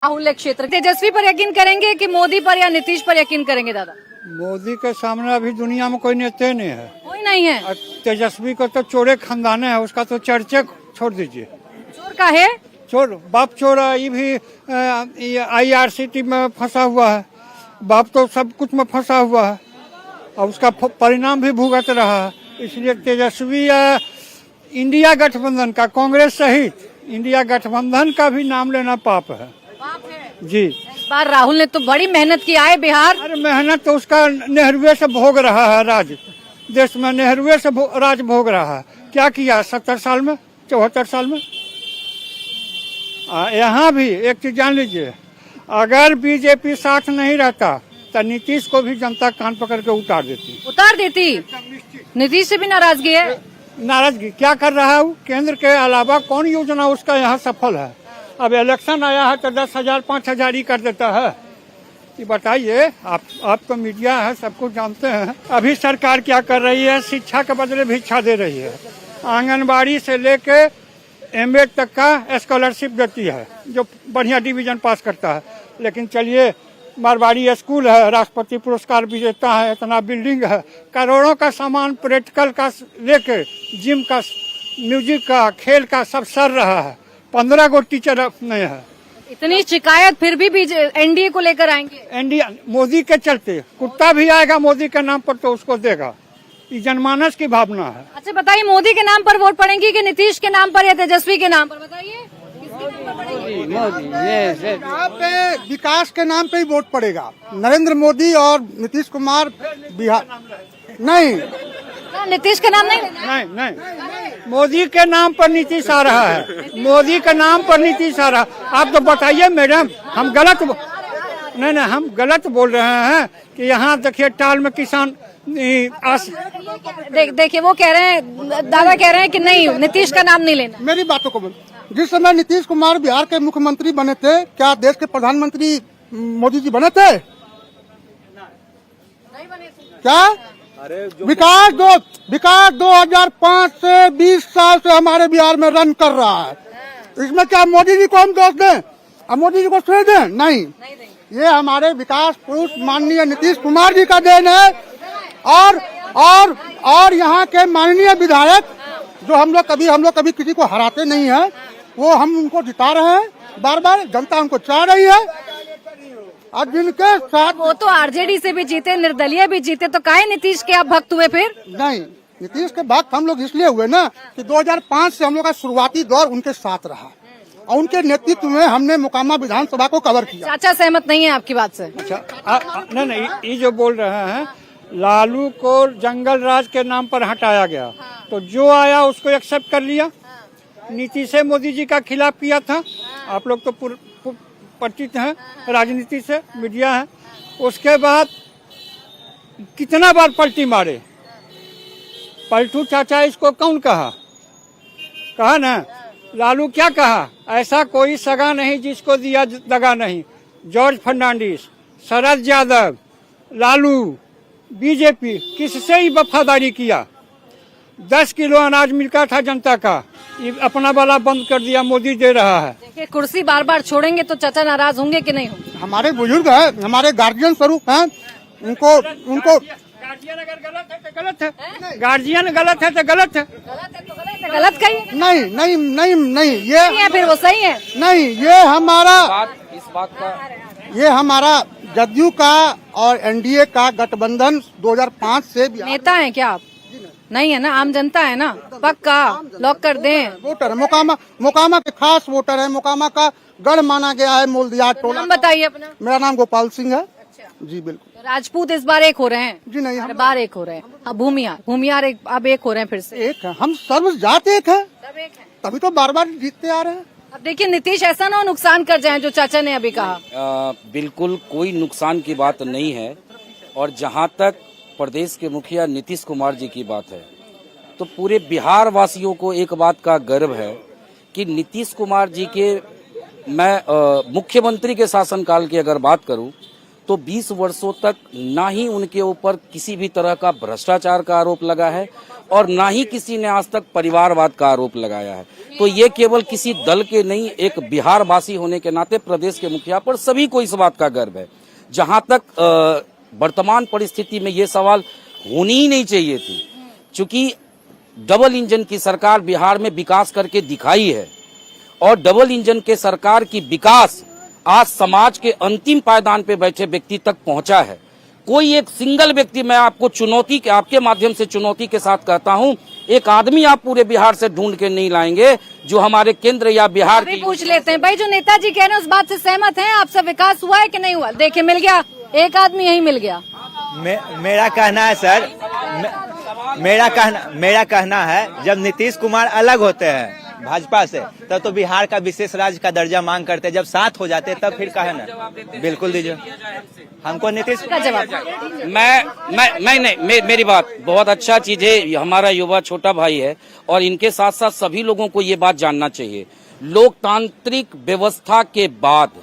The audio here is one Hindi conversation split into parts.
राहुल क्षेत्र तेजस्वी पर यकीन करेंगे कि मोदी पर या नीतीश पर यकीन करेंगे? दादा, मोदी के सामने अभी दुनिया में कोई नेता नहीं है। कोई नहीं है। और तेजस्वी को तो चोरे खानदान है, उसका तो चर्चे छोड़ दीजिए। चोर का है? चोर बाप चोर है, ये भी IRCT में फंसा हुआ है। बाप तो सब कुछ में फंसा हुआ है और उसका परिणाम भी भुगत रहा है। इसलिए तेजस्वी इंडिया गठबंधन का, कांग्रेस सहित इंडिया गठबंधन का भी नाम लेना पाप है। बाप है जी। इस बार राहुल ने तो बड़ी मेहनत की आए बिहार। अरे मेहनत तो उसका नेहरूए से भोग रहा है राज, देश में नेहरूए से राज भोग रहा है। क्या किया 70 साल में, 74 साल में? यहाँ भी एक चीज जान लीजिए, अगर बीजेपी साथ नहीं रहता तो नीतीश को भी जनता कान पकड़ के उतार देती। नीतीश से भी नाराजगी है। नाराजगी क्या कर रहा है वो? केंद्र के अलावा कौन योजना उसका यहाँ सफल है? अब इलेक्शन आया है तो 10,000 5,000 ही कर देता है। ये बताइए, आप तो मीडिया है, सब कुछ जानते हैं। अभी सरकार क्या कर रही है? शिक्षा के बदले भिक्षा दे रही है। आंगनबाड़ी से लेके MA तक का स्कॉलरशिप देती है जो बढ़िया डिवीजन पास करता है। लेकिन चलिए, मारवाड़ी स्कूल है, राष्ट्रपति पुरस्कार विजेता है, इतना बिल्डिंग है, करोड़ों का सामान प्रैक्टिकल का लेके जिम का, म्यूजिक का, खेल का सब सर रहा है। 15 गो टीचर नहीं है। इतनी शिकायत फिर भी NDA को लेकर आएंगे। इंडिया मोदी के चलते कुत्ता भी आएगा मोदी के नाम पर तो उसको देगा। ये जनमानस की भावना है। अच्छा बताइए, मोदी के नाम पर वोट पड़ेंगी कि नीतीश के नाम पर या तेजस्वी के नाम पर? बताइए यहाँ पे विकास के नाम पे ही वोट पड़ेगा। नरेंद्र मोदी और नीतीश कुमार बिहार नहीं, नीतीश का नाम नहीं लेना? नहीं, मोदी के नाम पर नीतीश आ रहा है। मोदी के नाम पर नीतीश आ रहा है। आप तो बताइए मैडम, हम गलत नहीं, हम गलत बोल रहे हैं कि यहाँ देखिए टाल में किसान देखिए वो कह रहे हैं, दादा कह रहे हैं कि नहीं, नीतीश का नाम नहीं लेना। मेरी बातों को बोल। जिस समय नीतीश कुमार बिहार के मुख्यमंत्री बने थे, क्या देश के प्रधानमंत्री मोदी जी बने थे? क्या विकास 2005 से 20 साल से हमारे बिहार में रन कर रहा है। इसमें क्या मोदी जी को हम दोष दें? अब मोदी जी को श्रेय दें? नहीं, ये हमारे विकास पुरुष माननीय नीतीश कुमार जी का देन है। और यहाँ के माननीय विधायक जो हम लोग कभी किसी को हराते नहीं है, वो हम उनको जिता रहे हैं। बार बार जनता उनको चाह रही है। और जिनके साथ वो तो RJD से भी जीते, निर्दलीय भी जीते, तो काहे नीतीश के आप भक्त हुए फिर? नहीं, नीतीश के भक्त हम लोग इसलिए हुए ना कि 2005 से हम लोग का शुरुआती दौर उनके साथ रहा और उनके नेतृत्व में हमने मोकामा विधानसभा को कवर किया। चाचा सहमत नहीं है आपकी बात से? अच्छा, नहीं, ये जो बोल रहे हैं, लालू को जंगल राज के नाम पर हटाया गया, तो जो आया उसको एक्सेप्ट कर लिया। नीतीश से मोदी जी का खिलाफ किया था। आप लोग तो परिचित हैं राजनीति से, मीडिया है। उसके बाद कितना बार पलटी मारे। पलटू चाचा इसको कौन कहा ना? लालू क्या कहा? ऐसा कोई सगा नहीं जिसको दिया दगा नहीं। जॉर्ज फर्नांडिस, शरद यादव, लालू, बीजेपी किससे ही वफादारी किया? 10 किलो अनाज मिलता था जनता का, ये अपना वाला बंद कर दिया, मोदी दे रहा है। देखिए, कुर्सी बार बार छोड़ेंगे तो चाचा नाराज होंगे कि नहीं होंगे? हमारे बुजुर्ग हैं, हमारे गार्जियन स्वरूप हैं, उनको गार्जियन अगर गलत है तो गलत है, गार्जियन गलत है तो गलत है। गलत कहिए। नहीं, ये है फिर वो सही है। नहीं, ये हमारा जदयू का और NDA का गठबंधन 2005 से। नेता है क्या आप? नहीं है ना, आम जनता है ना? पक्का लॉक कर दें। वोटर है, मोकामा के खास वोटर है। मोकामा का गढ़ माना गया है मोलदिया टोला। नाम बताइए अपना। मेरा नाम गोपाल सिंह है। अच्छा जी बिल्कुल। तो राजपूत इस बार एक हो रहे हैं? जी नहीं, हर बार एक हो रहे हैं। अब भूमियार अब एक हो रहे हैं फिर से। एक है, हम सर्व जात एक है, सब एक है। तभी तो बार बार जीतते आ रहे हैं। अब देखिए, नीतीश ऐसा ना नुकसान कर जाए जो चाचा ने अभी कहा। बिल्कुल कोई नुकसान की बात नहीं है। और जहां तक प्रदेश के मुखिया नीतीश कुमार जी की बात है, तो पूरे बिहार वासियों को एक बात का गर्व है कि नीतीश कुमार जी के, मैं मुख्यमंत्री के शासनकाल की अगर बात करूं तो 20 वर्षों तक ना ही उनके ऊपर किसी भी तरह का भ्रष्टाचार का आरोप लगा है और ना ही किसी ने आज तक परिवारवाद का आरोप लगाया है। तो ये केवल किसी दल के नहीं, एक बिहार वासी होने के नाते प्रदेश के मुखिया पर सभी को इस बात का गर्व है। जहां तक वर्तमान परिस्थिति में ये सवाल होनी ही नहीं चाहिए थी, चूंकि डबल इंजन की सरकार बिहार में विकास करके दिखाई है और डबल इंजन के सरकार की विकास आज समाज के अंतिम पायदान पे बैठे व्यक्ति तक पहुंचा है। कोई एक सिंगल व्यक्ति, मैं आपको चुनौती के, आपके माध्यम से चुनौती के साथ कहता हूं, एक आदमी आप पूरे बिहार से ढूंढ के नहीं लाएंगे जो हमारे केंद्र या बिहार की। पूछ लेते हैं भाई, जो नेताजी कह रहे हैं उस बात से सहमत हैं? आपसे विकास हुआ है कि नहीं हुआ? देखिए मिल गया, एक आदमी यही मिल गया। मेरा कहना है सर, मेरा कहना है, जब नीतीश कुमार अलग होते हैं भाजपा से तब तो बिहार का विशेष राज्य का दर्जा मांग करते, जब साथ हो जाते तब फिर कहे ना। बिल्कुल दीजिए हमको नीतीश का जवाब। मैं मेरी बात बहुत अच्छा चीज है। हमारा युवा छोटा भाई है और इनके साथ साथ सभी लोगों को ये बात जानना चाहिए। लोकतांत्रिक व्यवस्था के बाद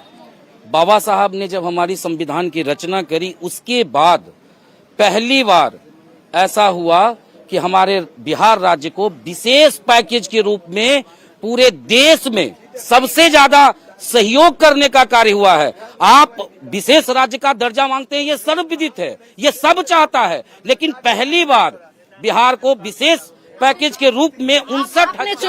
बाबा साहब ने जब हमारी संविधान की रचना करी, उसके बाद पहली बार ऐसा हुआ कि हमारे बिहार राज्य को विशेष पैकेज के रूप में पूरे देश में सबसे ज्यादा सहयोग करने का कार्य हुआ है। आप विशेष राज्य का दर्जा मांगते हैं, ये सर्वविदित है, ये सब चाहता है, लेकिन पहली बार बिहार को विशेष पैकेज के रूप में 59